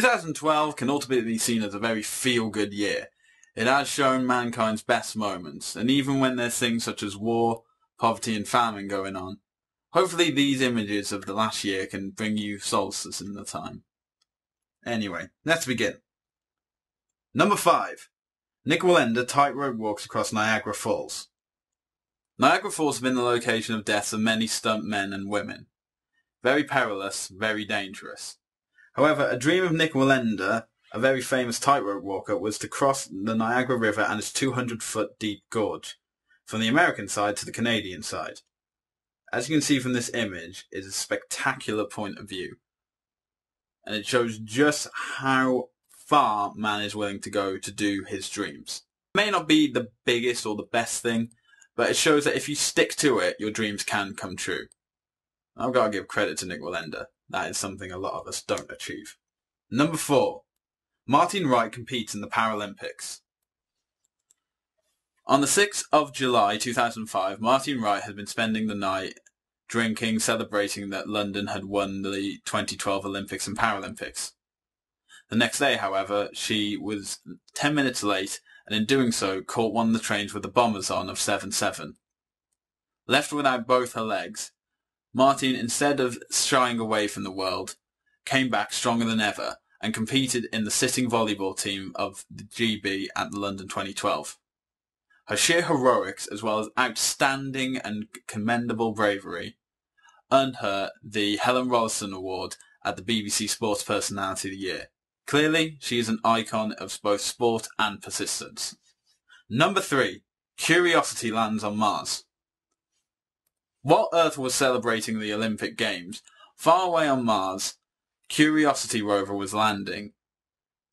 2012 can ultimately be seen as a very feel-good year. It has shown mankind's best moments, and even when there's things such as war, poverty and famine going on, hopefully these images of the last year can bring you solace in the time. Anyway, let's begin. Number 5. Nik Wallenda tightrope walks across Niagara Falls. Niagara Falls has been the location of deaths of many stunt men and women. Very perilous, very dangerous. However, a dream of Nik Wallenda, a very famous tightrope walker, was to cross the Niagara River and its 200-foot deep gorge, from the American side to the Canadian side. As you can see from this image, it is a spectacular point of view, and it shows just how far man is willing to go to do his dreams. It may not be the biggest or the best thing, but it shows that if you stick to it, your dreams can come true. I've got to give credit to Nik Wallenda. That is something a lot of us don't achieve. Number 4. Martin Wright competes in the Paralympics. On the 6th of July 2005, Martin Wright had been spending the night drinking, celebrating that London had won the 2012 Olympics and Paralympics. The next day, however, she was 10 minutes late, and in doing so caught one of the trains with the bombers on of 7-7. Left without both her legs, Martin, instead of shying away from the world, came back stronger than ever and competed in the sitting volleyball team of the GB at the London 2012. Her sheer heroics, as well as outstanding and commendable bravery, earned her the Helen Rollason Award at the BBC Sports Personality of the Year. Clearly, she is an icon of both sport and persistence. Number 3. Curiosity lands on Mars. While Earth was celebrating the Olympic Games, far away on Mars, Curiosity rover was landing.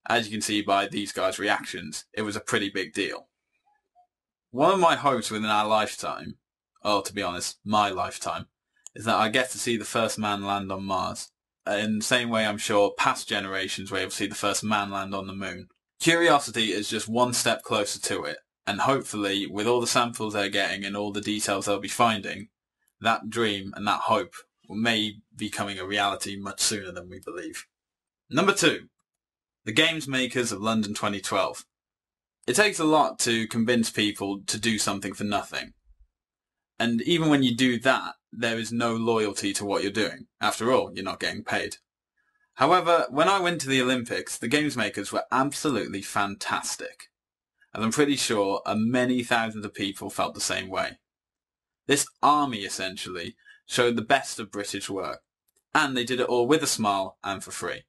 As you can see by these guys' reactions, it was a pretty big deal. One of my hopes within our lifetime, or to be honest, my lifetime, is that I get to see the first man land on Mars. In the same way I'm sure past generations were able to see the first man land on the moon. Curiosity is just one step closer to it, and hopefully, with all the samples they're getting and all the details they'll be finding, that dream and that hope may be becoming a reality much sooner than we believe. Number 2. The Games Makers of London 2012. It takes a lot to convince people to do something for nothing. And even when you do that, there is no loyalty to what you're doing. After all, you're not getting paid. However, when I went to the Olympics, the Games Makers were absolutely fantastic. And I'm pretty sure many thousands of people felt the same way. This army, essentially, showed the best of British work, and they did it all with a smile and for free.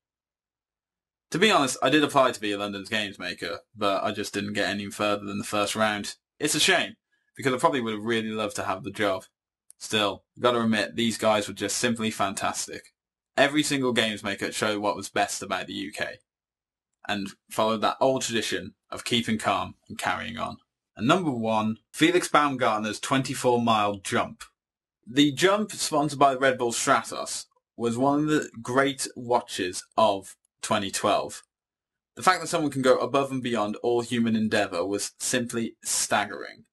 To be honest, I did apply to be a London's Games Maker, but I just didn't get any further than the first round. It's a shame, because I probably would have really loved to have the job. Still, I've got to admit, these guys were just simply fantastic. Every single Games Maker showed what was best about the UK, and followed that old tradition of keeping calm and carrying on. And number 1, Felix Baumgartner's 24-mile jump. The jump, sponsored by Red Bull Stratos, was one of the great watches of 2012. The fact that someone can go above and beyond all human endeavour was simply staggering.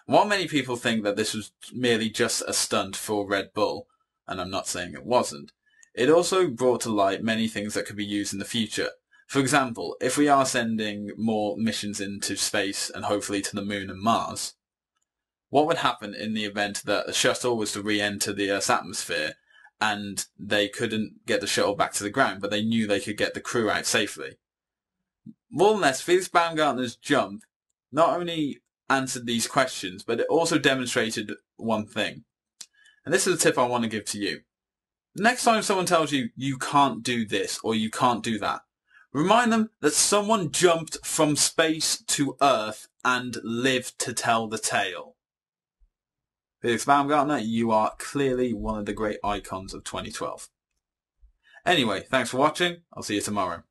While many people think that this was merely just a stunt for Red Bull, and I'm not saying it wasn't, it also brought to light many things that could be used in the future. For example, if we are sending more missions into space and hopefully to the Moon and Mars, what would happen in the event that a shuttle was to re-enter the Earth's atmosphere and they couldn't get the shuttle back to the ground, but they knew they could get the crew out safely? More than less, Felix Baumgartner's jump not only answered these questions, but it also demonstrated one thing. And this is a tip I want to give to you. The next time someone tells you, you can't do this or you can't do that, remind them that someone jumped from space to Earth and lived to tell the tale. Felix Baumgartner, you are clearly one of the great icons of 2012. Anyway, thanks for watching. I'll see you tomorrow.